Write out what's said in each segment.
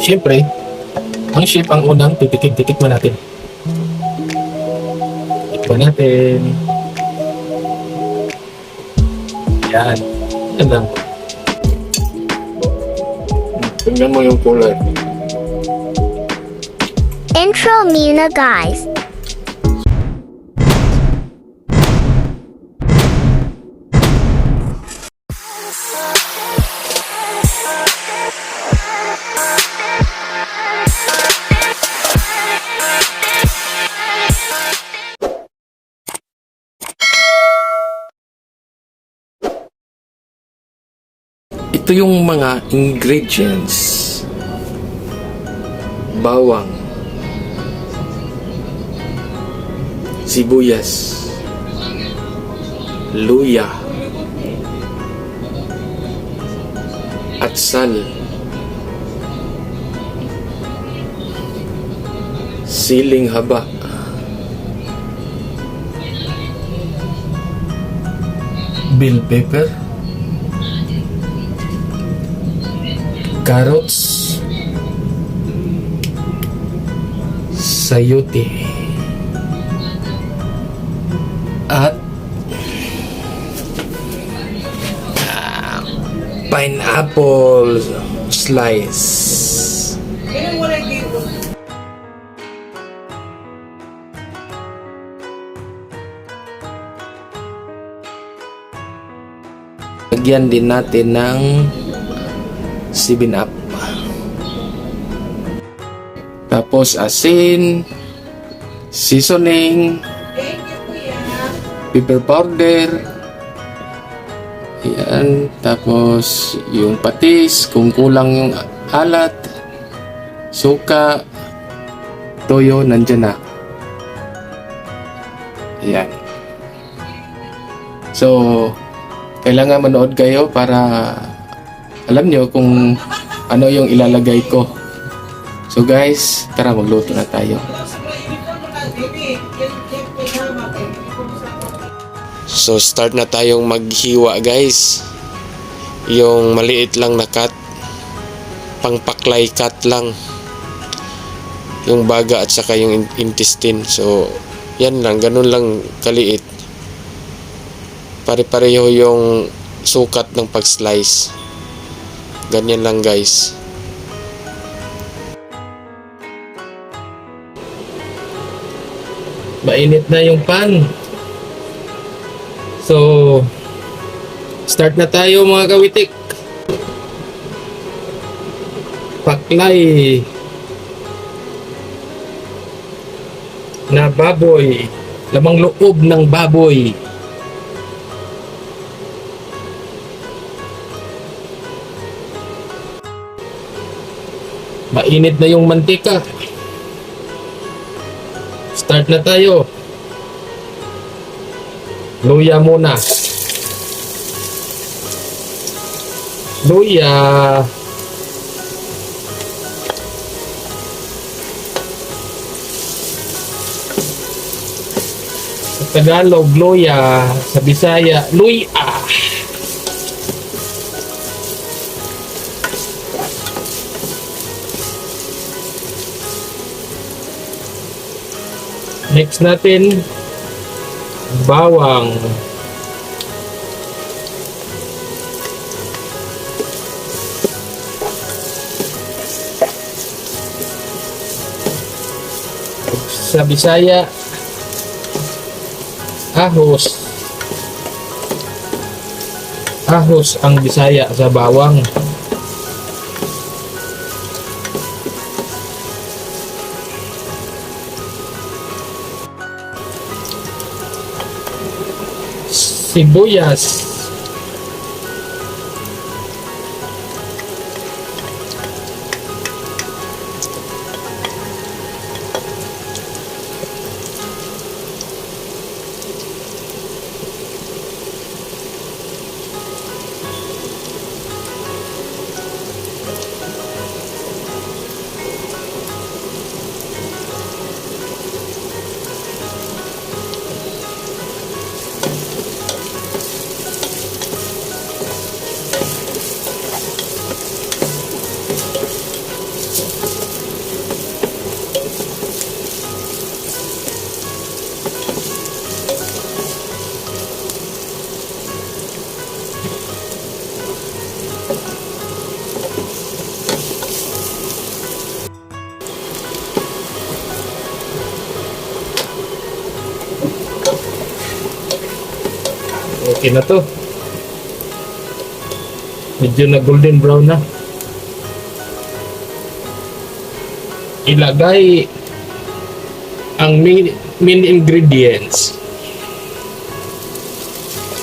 Siyempre, ang chef ang unang titikman natin. Tikman natin. Yan. Yan lang. Tingnan mo yung kulay. Intro muna guys. Ito yung mga ingredients. Bawang, sibuyas, luya, at sal, siling haba, bell pepper, carrots, sayote, at pineapple slice. Lagyan din natin ng 7-Up. Tapos asin, seasoning, pepper powder. Ayan. Tapos yung patis, kung kulang yung alat, suka, toyo, nandyan na. Ayan. So, kailangan manood kayo para alam nyo kung ano yung ilalagay ko. So guys, tara magluto na tayo. So start na tayong maghiwa guys. Yung maliit lang na cut, pangpaklay cut lang. Yung baga at saka yung intestine. So yan lang, ganun lang kaliit. Pare-pareho yung sukat ng pag-slice. Ganyan lang guys. Mainit na yung pan. So, start na tayo mga kawitik. Paklay na baboy. Lamang loob ng baboy. Mainit na yung mantika. Start na tayo. Luya muna. Luya. Sa Tagalog, luya. Sa Bisaya, luya. Next natin, bawang. Sa Bisaya, ahos. Ahos ang Bisaya sa bawang. Sibuyas. Okay na to. Medyo na golden brown na. Ilagay ang main ingredients.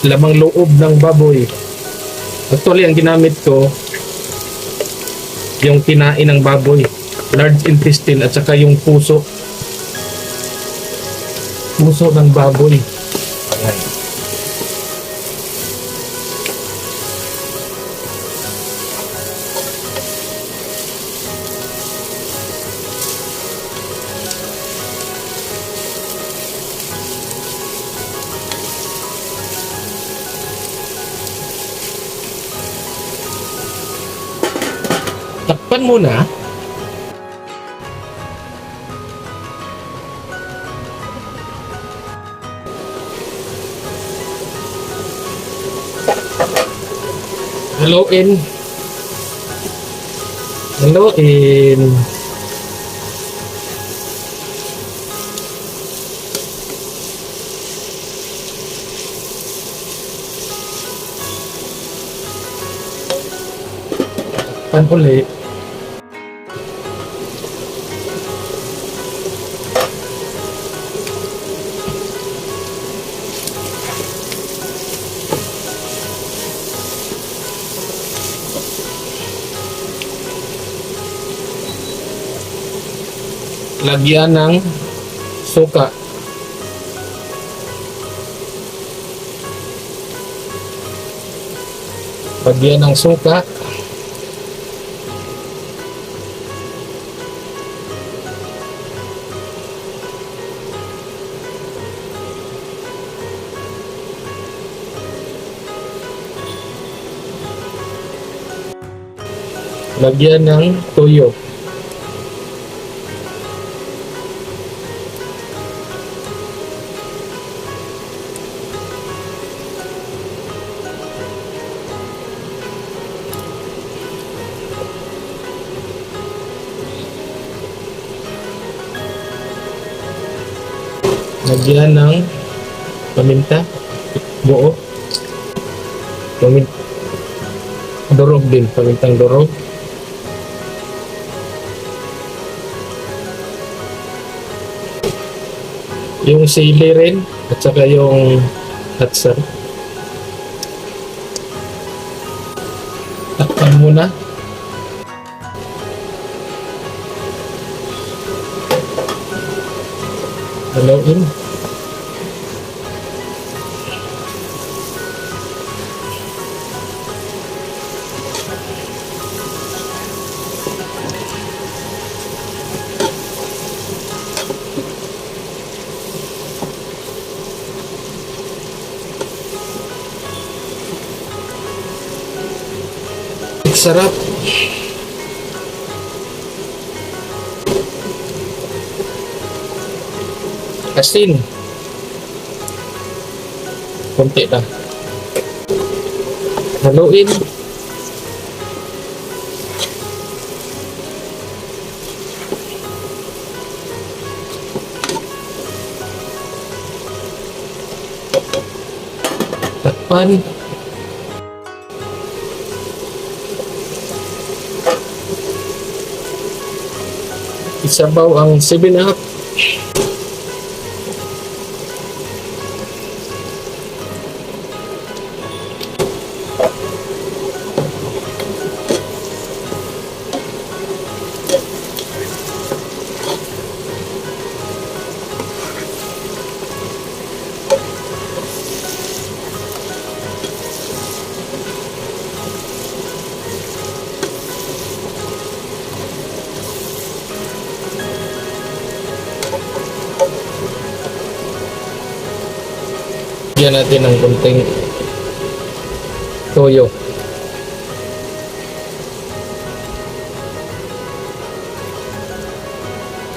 Lamang loob ng baboy. Actually, ang ginamit ko yung kinain ng baboy, large intestine at saka yung puso ng baboy. Ayan. Takpan muna. Haluin. Haluin. Takpan ulit. Lagyan ng suka. Lagyan ng suka. Lagyan ng toyo. Lagyan ng paminta buo. Durog din, pamintang durog. Yung sili rin at saka yung hatsar. Takpan muna. Haluin. Sarap. Asin. Konti lang. Haluin. Takpan. Isabaw ang 7-Up. Lagyan natin ng kunting toyo.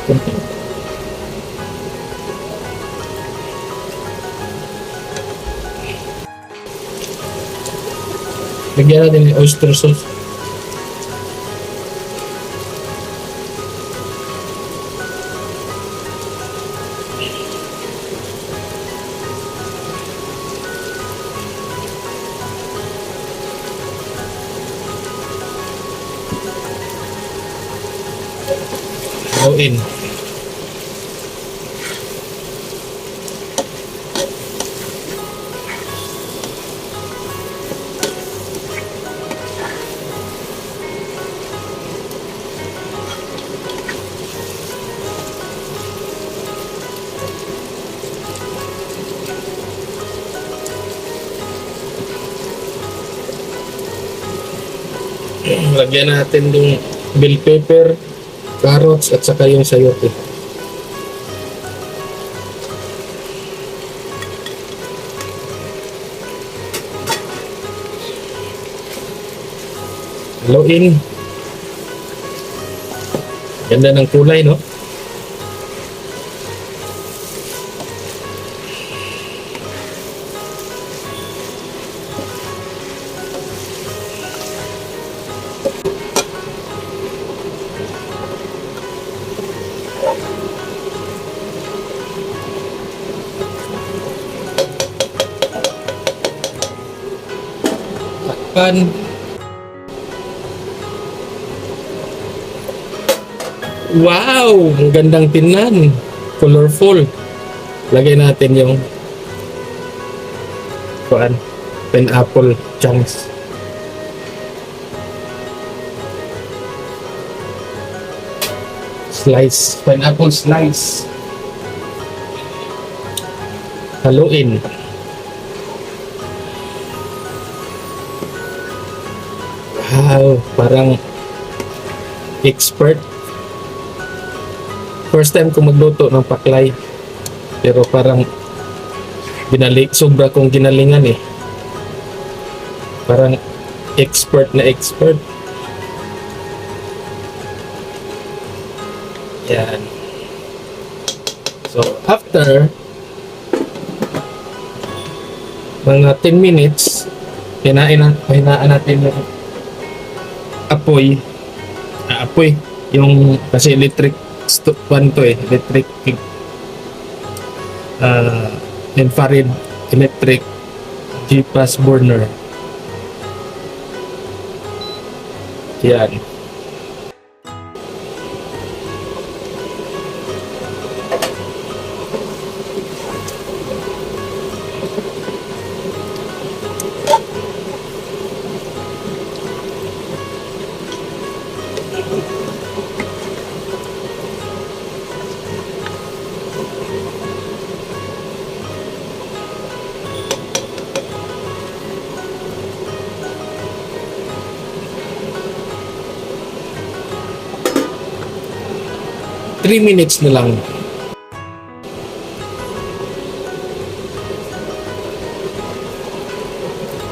Kunting. Lagyan natin ng oyster sauce. Go in. Lagyan natin yung bell pepper, carrots, at saka yung sayote. Haluin. Ganda ng kulay, no? Takpan. Wow! Ang gandang tingnan. Colorful. Lagay natin yung pineapple chunks. Slice. Pineapple slice. Haluin. Wow! Parang expert. First time ko magluto ng paklay. Pero parang sobra kong ginalingan eh. Parang expert na expert. Yan. So, after mga 10 minutes, hinaan natin yung apoy. Yung kasi electric electric infrared electric GPAS burner. Yan. Three minutes na lang.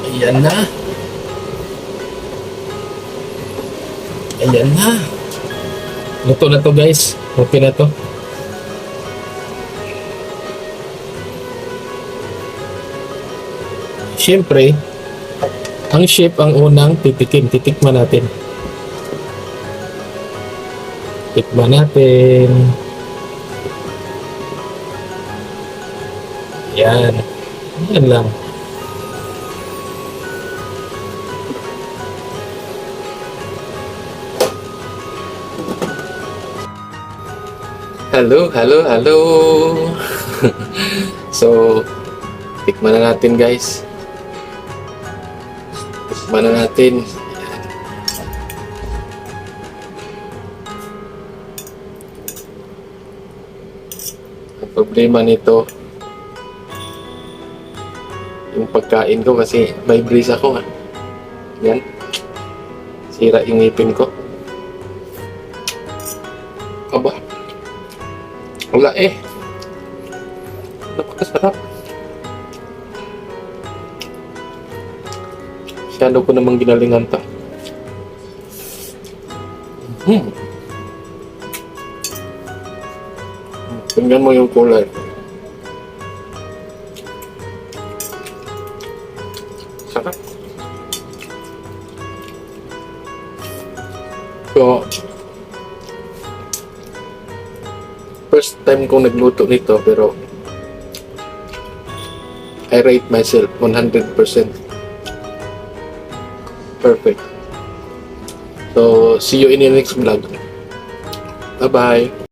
Ayan na. Ayan na. Luto na to guys. Okay na to. Siyempre, ang chef ang unang titikman natin. Tikman natin. Yan. Yan lang. Hello. So, tikman na natin guys. Tikman na natin. Ang problema nito, yung pagkain ko kasi may breeze ako nga. Yan. Sira yung ngipin ko. Aba. Wala eh. Napakasarap. Masyado ko namang ginalingan ta. Tingnan mo yung kulay. Sarap. So, first time kong nagluto nito pero I rate myself 100%. Perfect. So, see you in the next vlog. Bye-bye.